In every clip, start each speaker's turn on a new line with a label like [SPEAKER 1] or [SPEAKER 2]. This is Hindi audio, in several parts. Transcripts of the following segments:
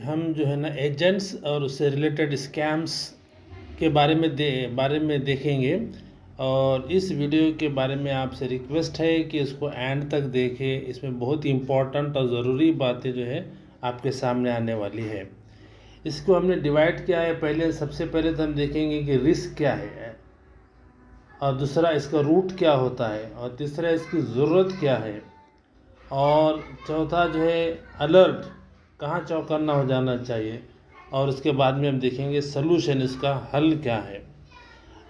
[SPEAKER 1] हम जो है ना एजेंट्स और उससे रिलेटेड स्कैम्स के बारे में देखेंगे। और इस वीडियो के बारे में आपसे रिक्वेस्ट है कि इसको एंड तक देखें। इसमें बहुत इम्पोर्टेंट और ज़रूरी बातें जो है आपके सामने आने वाली है। इसको हमने डिवाइड किया है। सबसे पहले तो हम देखेंगे कि रिस्क क्या है, और दूसरा इसका रूट क्या होता है, और तीसरा इसकी ज़रूरत क्या है, और चौथा जो है अलर्ट, कहाँ चौकन्ना हो जाना चाहिए, और उसके बाद में हम देखेंगे सलूशन, इसका हल क्या है।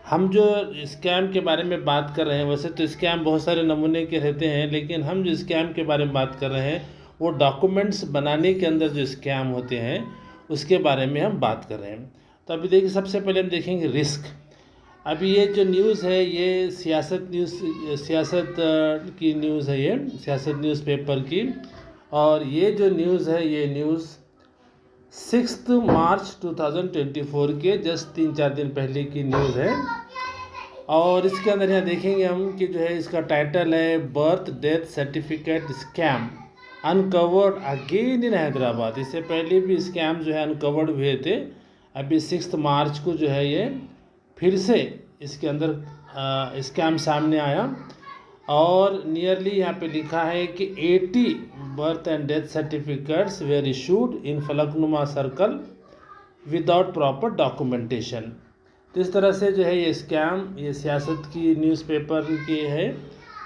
[SPEAKER 1] हम जो स्कैम के बारे में बात कर रहे हैं, वैसे तो स्कैम बहुत सारे नमूने के रहते हैं, लेकिन हम जो स्कैम के बारे में बात कर रहे हैं वो डॉक्यूमेंट्स बनाने के अंदर जो स्कैम होते हैं उसके बारे में हम बात कर रहे हैं। तो अभी देखिए, सबसे पहले हम देखेंगे रिस्क। अभी ये जो न्यूज़ है ये सियासत की न्यूज़ है, ये सियासत न्यूज़पेपर की। और ये जो न्यूज़ है ये न्यूज़ 6 मार्च 2024 के जस्ट 3-4 दिन पहले की न्यूज़ है। और इसके अंदर यहाँ देखेंगे हम कि जो है इसका टाइटल है birth death certificate scam uncovered again in Hyderabad. इससे पहले भी स्कैम जो है अनकवर्ड हुए थे। अभी 6 मार्च को जो है ये फिर से इसके अंदर स्कैम सामने आया। और नियरली यहाँ पे लिखा है कि 80 birth and death certificates were issued in Falaknuma circle without proper documentation. तो इस तरह से जो है ये स्कैम, ये सियासत की न्यूज़पेपर की है,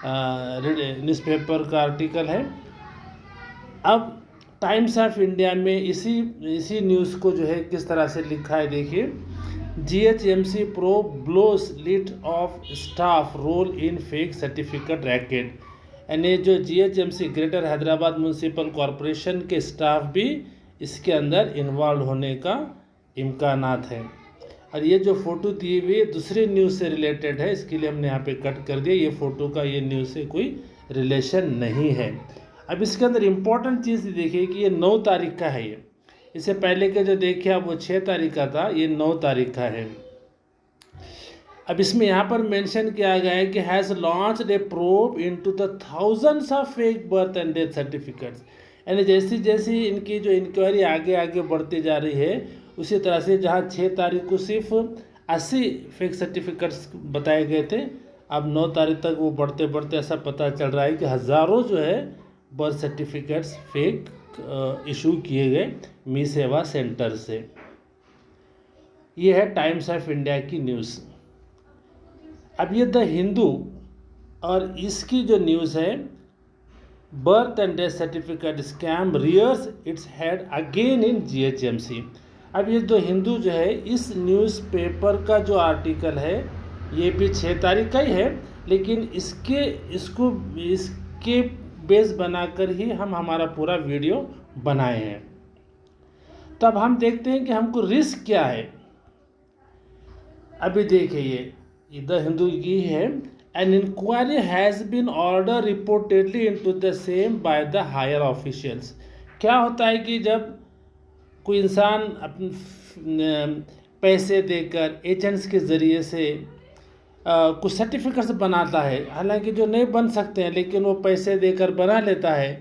[SPEAKER 1] न्यूज़पेपर का आर्टिकल है। अब टाइम्स ऑफ इंडिया में इसी न्यूज़ को जो है किस तरह से लिखा है, देखिए। GHMC probe blows lid of staff role in fake certificate racket। यानी जो GHMC greater Hyderabad municipal corporation के स्टाफ भी इसके अंदर इन्वॉल्व होने का इम्कानात है। और ये जो फ़ोटो दी हुई दूसरी न्यूज़ से रिलेटेड है, इसके लिए हमने यहाँ पे कट कर दिया। ये फ़ोटो का ये न्यूज़ से कोई रिलेशन नहीं है। अब इसके अंदर इम्पोर्टेंट चीज़ देखिए कि ये 9 तारीख का है। ये इससे पहले के जो देखिए अब वो 6 तारीख का था, ये 9 तारीख का है। अब इसमें यहाँ पर मेंशन किया गया है कि has launched A probe into the thousands of fake birth and death certificates. यानी जैसी जैसी इनकी जो इंक्वायरी आगे आगे बढ़ती जा रही है, उसी तरह से जहाँ 6 तारीख को सिर्फ 80 फेक सर्टिफिकेट्स बताए गए थे, अब 9 तारीख तक वो बढ़ते बढ़ते ऐसा पता चल रहा है कि हज़ारों जो है बर्थ सर्टिफिकेट्स फेक इशू किए गए मी सेवा सेंटर से। ये है टाइम्स ऑफ इंडिया की न्यूज़। अब ये द हिंदू और इसकी जो न्यूज़ है birth and death certificate scam rears its head again in GHMC। अब ये द हिंदू जो है इस न्यूज़पेपर का जो आर्टिकल है ये भी 6 तारीख का ही है, लेकिन इसके बेस बनाकर ही हम हमारा पूरा वीडियो बनाए हैं। तब हम देखते हैं कि हमको रिस्क क्या है। अभी देखिए ये द हिंदू की है। An enquiry has been order reportedly into the same by the higher officials. क्या होता है कि जब कोई इंसान अपने पैसे देकर एजेंट्स के ज़रिए से कुछ सर्टिफिकेट्स बनाता है, हालांकि जो नहीं बन सकते हैं, लेकिन वो पैसे देकर बना लेता है।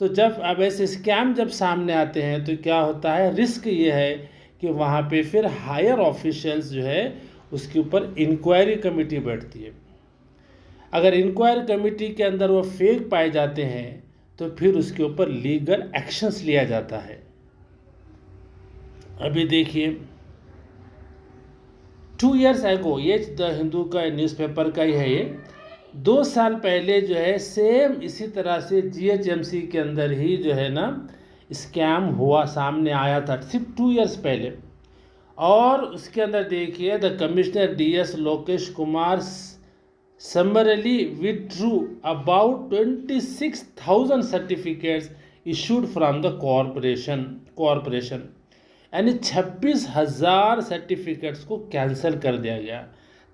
[SPEAKER 1] तो जब अब ऐसे स्कैम जब सामने आते हैं तो क्या होता है, रिस्क ये है कि वहाँ पे फिर हायर ऑफिशियल्स जो है उसके ऊपर इंक्वायरी कमेटी बैठती है। अगर इंक्वायरी कमेटी के अंदर वो फेक पाए जाते हैं तो फिर उसके ऊपर लीगल एक्शंस लिया जाता है। अभी देखिए 2 years ago, ये द हिंदू का न्यूज़पेपर का ही है, ये 2 साल पहले जो है सेम इसी तरह से GHMC के अंदर ही जो है ना स्कैम हुआ, सामने आया था सिर्फ 2 years पहले। और उसके अंदर देखिए the commissioner DS Lokesh Kumar समरली withdrew about 26,000 certificates issued from the corporation. यानी 26,000 सर्टिफिकेट्स को कैंसिल कर दिया गया।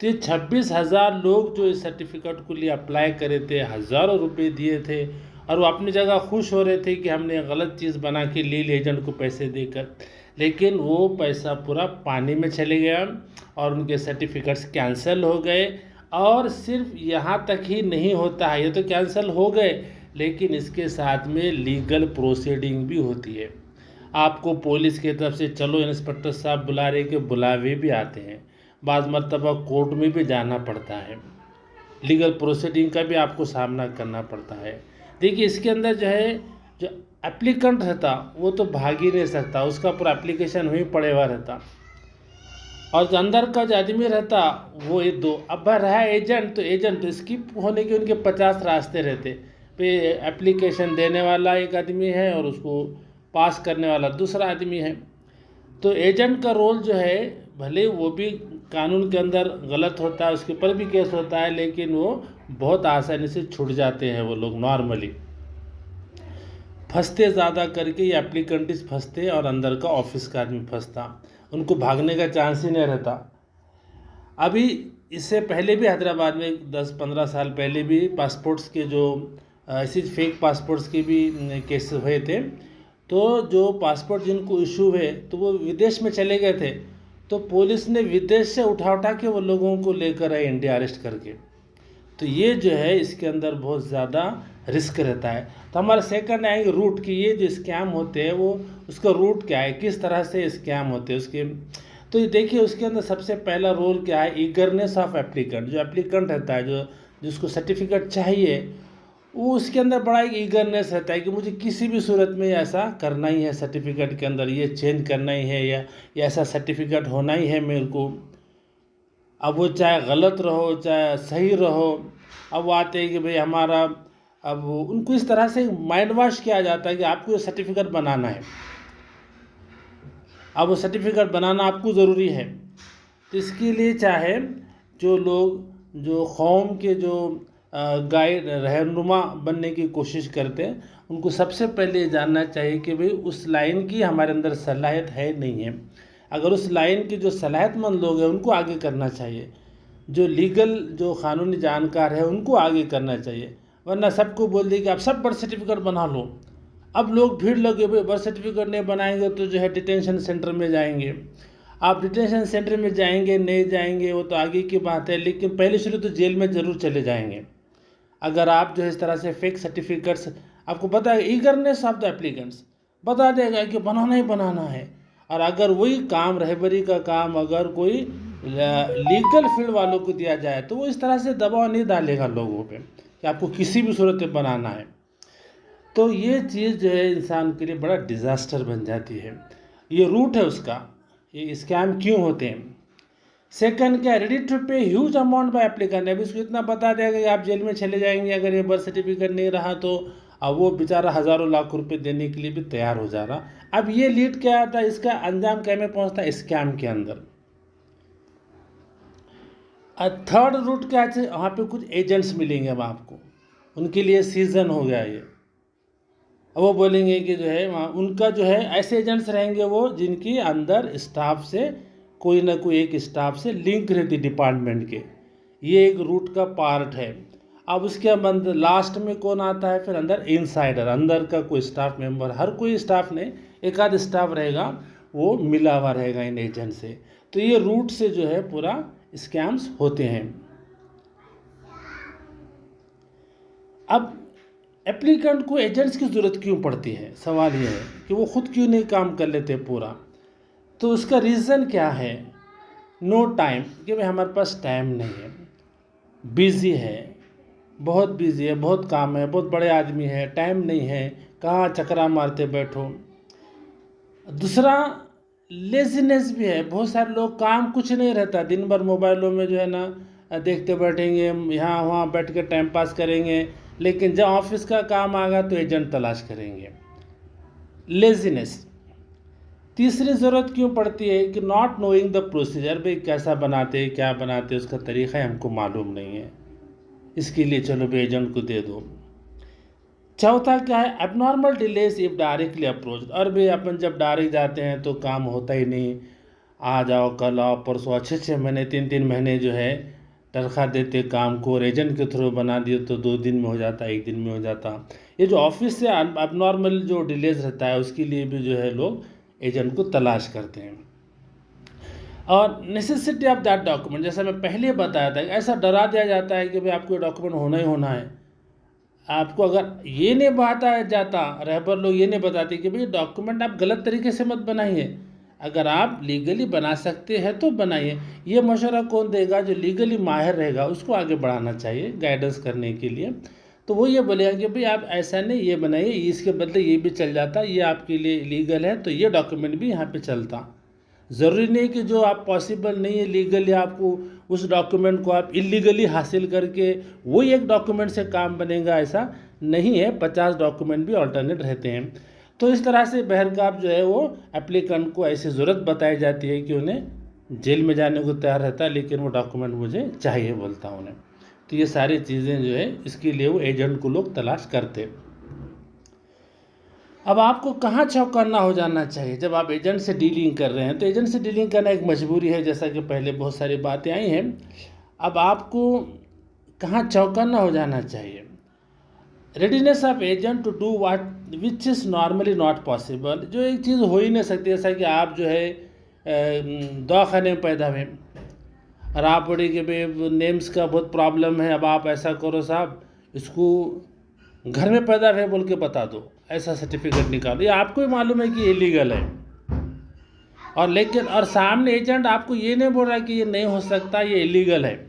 [SPEAKER 1] तो ये 26,000 लोग जो इस सर्टिफिकेट को लिए अप्लाई करे थे, हज़ारों रुपए दिए थे, और वो अपनी जगह खुश हो रहे थे कि हमने गलत चीज़ बना के ले ली एजेंट को पैसे देकर, लेकिन वो पैसा पूरा पानी में चले गया और उनके सर्टिफिकेट्स कैंसिल हो गए। और सिर्फ यहाँ तक ही नहीं होता है, ये तो कैंसिल हो गए, लेकिन इसके साथ में लीगल प्रोसीडिंग भी होती है। आपको पुलिस की तरफ से चलो इंस्पेक्टर साहब बुला रहे, कि बुलावे भी आते हैं, बाज़ मरतबा कोर्ट में भी जाना पड़ता है, लीगल प्रोसीडिंग का भी आपको सामना करना पड़ता है। देखिए इसके अंदर जो है, जो एप्लीकेंट रहता वो तो भाग ही नहीं सकता, उसका पूरा एप्लीकेशन वहीं पड़े हुआ रहता, और जो अंदर का जो आदमी रहता वो ये दो। अब रहा एजेंट, तो एजेंट स्किप होने के उनके 50 रास्ते रहते पे, एप्लीकेशन देने वाला एक आदमी है और उसको पास करने वाला दूसरा आदमी है। तो एजेंट का रोल जो है, भले वो भी कानून के अंदर गलत होता है, उसके ऊपर भी केस होता है, लेकिन वो बहुत आसानी से छूट जाते हैं। वो लोग नॉर्मली फंसते ज़्यादा करके, ये एप्लीकेंट्स फंसते और अंदर का ऑफिस का आदमी फंसता, उनको भागने का चांस ही नहीं रहता। अभी इससे पहले भी हैदराबाद में 10-15 साल पहले भी पासपोर्ट्स के जो ऐसी फेक पासपोर्ट्स के भी केस हुए थे। तो जो पासपोर्ट जिनको इशू हुए तो वो विदेश में चले गए थे, तो पुलिस ने विदेश से उठा उठा के वो लोगों को लेकर आए इंडिया अरेस्ट करके। तो ये जो है इसके अंदर बहुत ज़्यादा रिस्क रहता है। तो हमारा सेकंड आएंगे रूट, कि ये जो स्कैम होते हैं वो उसका रूट क्या है, किस तरह से स्कैम होते हैं उसके। तो ये देखिए उसके अंदर सबसे पहला रोल क्या है, ईगरनेस ऑफ एप्लीकेंट। जो एप्लीकेंट रहता है, जो जिसको सर्टिफिकेट चाहिए, वो उसके अंदर बड़ा एक ईगरनेस रहता है कि मुझे किसी भी सूरत में ऐसा करना ही है, सर्टिफिकेट के अंदर ये चेंज करना ही है, या ऐसा सर्टिफिकेट होना ही है मेरे को। अब वो चाहे गलत रहो चाहे सही रहो, अब वो आते हैं कि भाई हमारा, अब उनको इस तरह से माइंड वॉश किया जाता है कि आपको ये सर्टिफिकेट बनाना है, अब वो सर्टिफिकेट बनाना आपको ज़रूरी है। तो इसके लिए चाहे जो लोग जो कौम के जो गाइड रहनुमा बनने की कोशिश करते हैं, उनको सबसे पहले ये जानना चाहिए कि भाई उस लाइन की हमारे अंदर सलाहियत है नहीं है। अगर उस लाइन के जो सलाहियतमंद लोग हैं उनको आगे करना चाहिए, जो लीगल जो कानूनी जानकार है उनको आगे करना चाहिए। वरना सबको बोल दिए कि आप सब बर्थ सर्टिफिकेट बना लो, अब लोग भीड़ लगे भाई बर्थ सर्टिफिकेट नहीं बनाएंगे तो जो है डिटेंशन सेंटर में जाएंगे। आप डिटेंशन सेंटर में जाएंगे नहीं जाएंगे वो तो आगे की बात है, लेकिन पहले शुरू तो जेल में ज़रूर चले जाएंगे अगर आप जो है इस तरह से फेक सर्टिफिकेट्स। आपको पता है ईगरनेस ऑफ द एप्लीकेंट्स बता देगा कि बनाना ही बनाना है। और अगर वही काम रहबरी का काम अगर कोई लीगल फील्ड वालों को दिया जाए तो वो इस तरह से दबाव नहीं डालेगा लोगों पे कि आपको किसी भी सूरत में बनाना है। तो ये चीज़ जो है इंसान के लिए बड़ा डिज़ास्टर बन जाती है। ये रूट है उसका, ये स्कैम क्यों होते हैं। सेकंड क्या, रेडी टू पे ह्यूज अमाउंट बाय एप्लीकेंट। अभी इसको इतना बता देगा कि आप जेल में चले जाएंगे अगर ये बर्थ सर्टिफिकेट नहीं रहा तो। अब वो बेचारा हज़ारों लाख रुपए देने के लिए भी तैयार हो जा रहा। अब ये लीड क्या आता है, इसका अंजाम क्या में पहुंचता है, स्कैम के अंदर। थर्ड रूट क्या है, वहाँ पे कुछ एजेंट्स मिलेंगे अब आपको, उनके लिए सीजन हो गया ये। अब वो बोलेंगे कि जो है वहाँ उनका जो है ऐसे एजेंट्स रहेंगे वो जिनकी अंदर स्टाफ से कोई ना कोई एक स्टाफ से लिंक रहती डिपार्टमेंट के। ये एक रूट का पार्ट है। अब उसके अंदर लास्ट में कौन आता है, फिर अंदर इनसाइडर, अंदर का कोई स्टाफ मेंबर। हर कोई स्टाफ नहीं, एक आध स्टाफ रहेगा वो मिला हुआ रहेगा इन एजेंट से। तो ये रूट से जो है पूरा स्कैम्स होते हैं। अब एप्लीकेंट को एजेंट्स की ज़रूरत क्यों पड़ती है, सवाल ये है कि वो खुद क्यों नहीं काम कर लेते पूरा। तो उसका रीज़न क्या है, नो टाइम, कि भाई हमारे पास टाइम नहीं है, बिज़ी है, बहुत बिज़ी है, बहुत काम है, बहुत बड़े आदमी है, टाइम नहीं है, कहाँ चक्रा मारते बैठो। दूसरा लेजीनेस भी है, बहुत सारे लोग काम कुछ नहीं रहता, दिन भर मोबाइलों में जो है ना देखते बैठेंगे, यहाँ वहाँ बैठ के टाइम पास करेंगे, लेकिन जब ऑफिस का काम आएगा तो एजेंट तलाश करेंगे। लेजीनेस। तीसरी ज़रूरत क्यों पड़ती है कि नॉट नोइंग द प्रोसीजर, भाई कैसा बनाते क्या बनाते उसका तरीक़ा हमको मालूम नहीं है, इसके लिए चलो भाई एजेंट को दे दो। चौथा क्या है, abnormal delays if directly approach. और भी अपन जब डायरेक्ट जाते हैं तो काम होता ही नहीं, आ जाओ कल आओ परसों, 6-6 महीने 3-3 महीने जो है तनख्वाह देते काम को, और एजेंट के थ्रू बना दिए तो 2 दिन में हो जाता, 1 दिन में हो जाता। ये जो ऑफिस से एबनॉर्मल जो डिलेज रहता है उसके लिए भी जो है लोग एजेंट को तलाश करते हैं। और नेसेसिटी ऑफ दैट डॉक्यूमेंट, जैसा मैं पहले बताया था, ऐसा डरा दिया जाता है कि भाई आपको ये डॉक्यूमेंट होना ही होना है। आपको अगर ये नहीं बताया जाता, रहबर लोग ये नहीं बताते कि भाई डॉक्यूमेंट आप गलत तरीके से मत बनाइए, अगर आप लीगली बना सकते हैं तो बनाइए। ये मशवरा कौन देगा? जो लीगली माहिर रहेगा उसको आगे बढ़ाना चाहिए गाइडेंस करने के लिए। तो वो ये बोलेगा कि भाई आप ऐसा नहीं, ये बनाइए, इसके बदले ये भी चल जाता, ये आपके लिए लीगल है तो ये डॉक्यूमेंट भी यहाँ पे चलता। ज़रूरी नहीं कि जो आप पॉसिबल नहीं है लीगली, आपको उस डॉक्यूमेंट को आप इलीगली हासिल करके वही एक डॉक्यूमेंट से काम बनेगा, ऐसा नहीं है। 50 डॉक्यूमेंट भी अल्टरनेट रहते हैं। तो इस तरह से बहरकाब जो है वो एप्लीकेंट को ऐसी ज़रूरत बताई जाती है कि उन्हें जेल में जाने को तैयार रहता है, लेकिन वो डॉक्यूमेंट मुझे चाहिए बोलता उन्हें। तो ये सारी चीज़ें जो है इसके लिए वो एजेंट को लोग तलाश करते। अब आपको कहाँ चौकन्ना हो जाना चाहिए जब आप एजेंट से डीलिंग कर रहे हैं? तो एजेंट से डीलिंग करना एक मजबूरी है, जैसा कि पहले बहुत सारी बातें आई हैं। अब आपको कहाँ चौकन्ना हो जाना चाहिए? Readiness of agent to do what which is normally not possible, जो एक चीज़ हो ही नहीं सकती। जैसा कि आप जो है दवाखाने में पैदा हुए और आप बोले कि भाई नेम्स का बहुत प्रॉब्लम है, अब आप ऐसा करो साहब, इसको घर में पैदा हुए बोल के बता दो, ऐसा सर्टिफिकेट निकालो। ये आपको ही मालूम है कि ये इलीगल है, और लेकिन और सामने एजेंट आपको ये नहीं बोल रहा कि ये नहीं हो सकता, ये इलीगल है।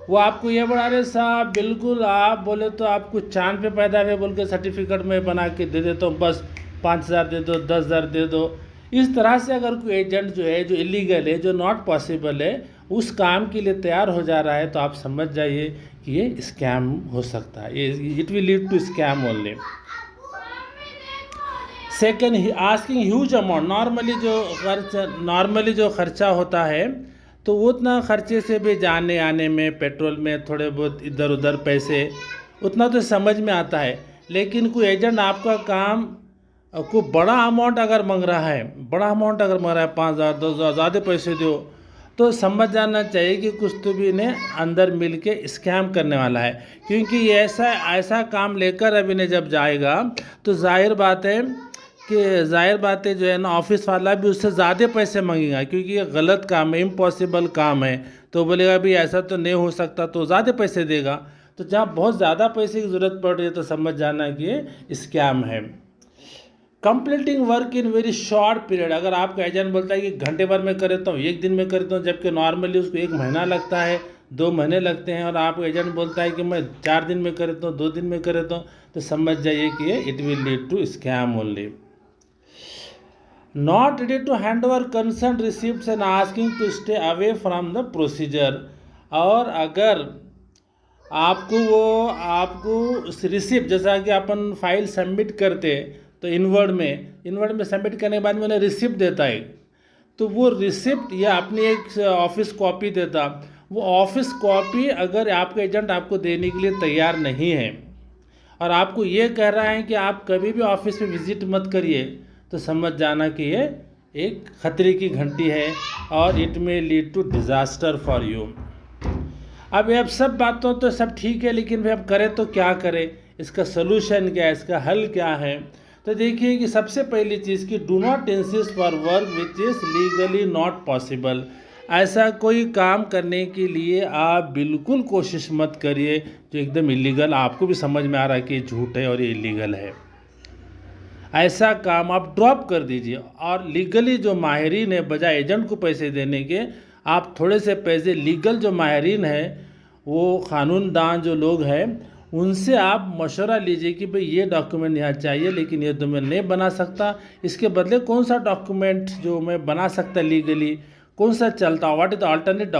[SPEAKER 1] वो आपको ये बोला, अरे साहब बिल्कुल आप बोले तो आपको चांद पे पैदा हुए बोल के सर्टिफिकेट में बना के दे देता हूँ, बस 5,000 दे दो, 10,000 दे दो। इस तरह से अगर कोई एजेंट जो है, जो इलीगल है, जो नॉट पॉसिबल है, उस काम के लिए तैयार हो जा रहा है, तो आप समझ जाइए कि ये स्कैम हो सकता है, ये it will lead to scam only. Second, asking huge amount, normally जो खर्चा होता है तो वो उतना खर्चे से भी जाने आने में, पेट्रोल में थोड़े बहुत इधर उधर पैसे, उतना तो समझ में आता है। लेकिन कोई एजेंट आपका काम को बड़ा अमाउंट अगर मांग रहा है, 5,000 10,000 ज़्यादा पैसे दो, तो समझ जाना चाहिए कि कुछ तो भी इन्हें अंदर मिल के स्कैम करने वाला है। क्योंकि ये ऐसा काम लेकर अब इन्हें जब जाएगा तो जाहिर बात है जो है ना, ऑफिस वाला भी उससे ज़्यादा पैसे मांगेगा, क्योंकि ये गलत काम है, इम्पॉसिबल काम है। तो बोलेगा भी ऐसा तो नहीं हो सकता, तो ज़्यादा पैसे देगा। तो जहाँ बहुत ज़्यादा पैसे की ज़रूरत पड़ रही है तो समझ जाना कि ये स्कैम है। Completing work in very short period, अगर आपका एजेंट बोलता है कि घंटे भर में कर देता हूँ, एक दिन में कर देता हूँ, जबकि नॉर्मली उसको 1 महीना लगता है, 2 महीने लगते हैं, और आपका एजेंट बोलता है कि मैं 4 दिन में कर देता हूँ, 2 दिन में कर देता हूँ, तो समझ जाइए कि ये it will lead to scam only. Not ready to hand over concern receipts and asking to stay away from the procedure, और अगर आपको रिसिप्ट, जैसा कि अपन फाइल सबमिट करते तो इनवर्ड में सबमिट करने के बाद में उन्हें रिसिप्ट देता है, तो वो रिसिप्ट या अपनी एक ऑफिस कॉपी देता, वो ऑफिस कॉपी अगर आपका एजेंट आपको देने के लिए तैयार नहीं है और आपको ये कह रहा है कि आप कभी भी ऑफिस में विजिट मत करिए, तो समझ जाना कि ये एक खतरे की घंटी है और it may lead to disaster for you. अब ये सब बातों तो सब ठीक है, लेकिन भाई अब करें तो क्या करें, इसका सलूशन क्या है, इसका हल क्या है? तो देखिए कि सबसे पहली चीज़ कि do not insist for work which is legally not possible, ऐसा कोई काम करने के लिए आप बिल्कुल कोशिश मत करिए जो एकदम इलीगल, आपको भी समझ में आ रहा है कि झूठ है और ये इलीगल है। ऐसा काम आप ड्रॉप कर दीजिए, और लीगली जो माहिरीन है, बजाय एजेंट को पैसे देने के, आप थोड़े से पैसे लीगल जो माहिरीन है, वो कानूनदान जो लोग हैं, उनसे आप मशवरा लीजिए कि भाई ये डॉक्यूमेंट यहाँ चाहिए, लेकिन ये तो मैं नहीं बना सकता, इसके बदले कौन सा डॉक्यूमेंट जो मैं बना सकता लीगली, कौन सा चलता, what is the alternate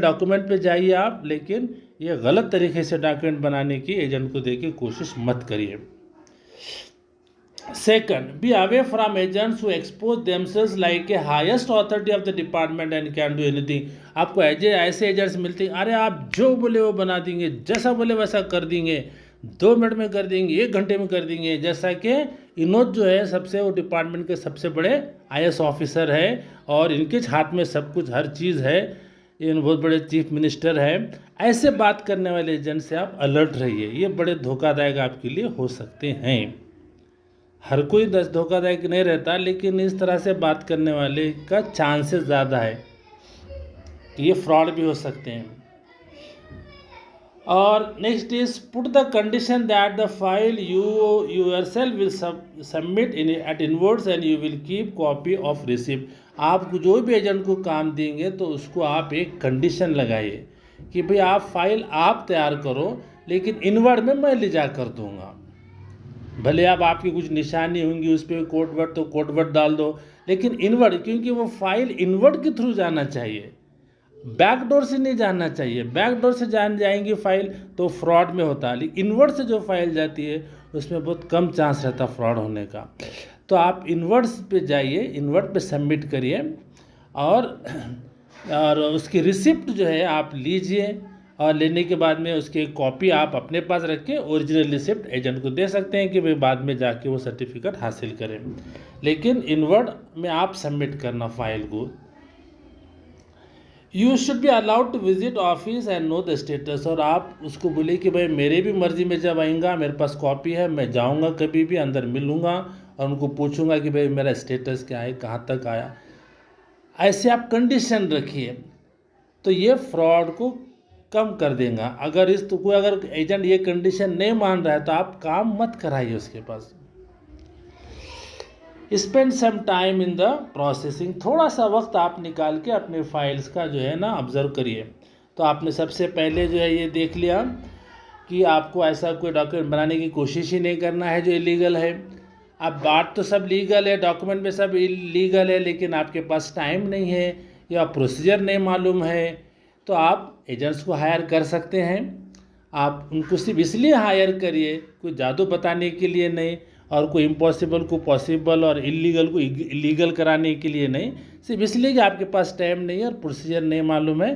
[SPEAKER 1] document पे जाइए आप, लेकिन ये गलत तरीके से डॉक्यूमेंट बनाने की एजेंट को देके कोशिश मत करिए। Second, be away from agents who expose themselves like a highest authority of the department and can do anything. आपको ऐसे एजेंट्स मिलते हैं, अरे आप जो बोले वो बना देंगे, जैसा बोले वैसा कर देंगे, 2 मिनट में कर देंगे, 1 घंटे में कर देंगे। जैसा कि इनोज जो है सबसे, वो डिपार्टमेंट के सबसे बड़े IAS ऑफिसर है और इनके हाथ में सब कुछ, हर चीज़ है, इन बहुत बड़े चीफ मिनिस्टर है। ऐसे बात करने वाले एजेंट से आप अलर्ट रहिए, ये बड़े धोखादायक आपके लिए हो सकते हैं। हर कोई धोखादायक नहीं रहता, लेकिन इस तरह से बात करने वाले का चांसेस ज़्यादा है कि ये फ्रॉड भी हो सकते हैं। और next is put the condition that the file you yourself will submit in at inwards and you will keep copy of receipt. आप जो भी एजेंट को काम देंगे तो उसको आप एक कंडीशन लगाइए कि भाई आप फाइल आप तैयार करो, लेकिन इनवर्ड में मैं ले जा कर दूँगा। भले आप आपकी कुछ निशानी होंगी उस पर कोड वर्ड तो कोड वर्ड डाल दो, लेकिन इनवर्ड, क्योंकि वो फाइल इनवर्ड के थ्रू जाना चाहिए, बैकडोर से नहीं जाना चाहिए। बैकडोर से जाएंगी फाइल तो फ्रॉड में होता है, लेकिन इनवर्ड से जो फाइल जाती है उसमें बहुत कम चांस रहता फ्रॉड होने का। तो आप इनवर्ड्स पे जाइए, इनवर्ड पे सबमिट करिए और उसकी रिसिप्ट जो है आप लीजिए, और लेने के बाद में उसकी कॉपी आप अपने पास रख के ओरिजिनल रिसिप्ट एजेंट को दे सकते हैं कि भाई बाद में जाके वो सर्टिफिकेट हासिल करें, लेकिन इनवर्ड में आप सबमिट करना फाइल को। You should be allowed to visit office and know the status. और आप उसको बोले कि भाई मेरे भी मर्जी में जब आएगा, मेरे पास कॉपी है, मैं जाऊंगा कभी भी अंदर मिलूंगा और उनको पूछूंगा कि भाई मेरा स्टेटस क्या है, कहाँ तक आया। ऐसे आप कंडीशन रखिए तो ये फ्रॉड को कम कर देगा। अगर अगर एजेंट ये कंडीशन नहीं मान रहा है तो आप काम मत कराइए उसके पास। Spend some time in the processing. थोड़ा सा वक्त आप निकाल के अपने फाइल्स का जो है ना ऑब्जर्व करिए। तो आपने सबसे पहले जो है ये देख लिया कि आपको ऐसा कोई डॉक्यूमेंट बनाने की कोशिश ही नहीं करना है जो इलीगल है। अब बात तो सब लीगल है, डॉक्यूमेंट में सब इलीगल है, लेकिन आपके पास टाइम नहीं है या प्रोसीजर नहीं मालूम है, तो आप एजेंट्स को हायर कर सकते हैं। आप उनको सिर्फ इसलिए हायर करिए, कोई जादू बताने के लिए नहीं, और कोई इम्पॉसिबल को पॉसिबल और इलीगल को इलीगल कराने के लिए नहीं, सिर्फ इसलिए कि आपके पास टाइम नहीं है और प्रोसीजर नहीं मालूम है।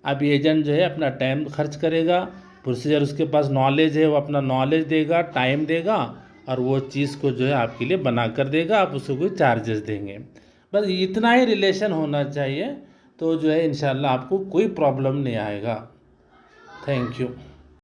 [SPEAKER 1] अब ये एजेंट जो है अपना टाइम खर्च करेगा, प्रोसीजर उसके पास नॉलेज है, वो अपना नॉलेज देगा, टाइम देगा और वो चीज़ को जो है आपके लिए बना कर देगा, आप उसको कोई चार्जेस देंगे। बस इतना ही रिलेशन होना चाहिए, तो जो है इंशाल्लाह आपको कोई प्रॉब्लम नहीं आएगा। Thank you.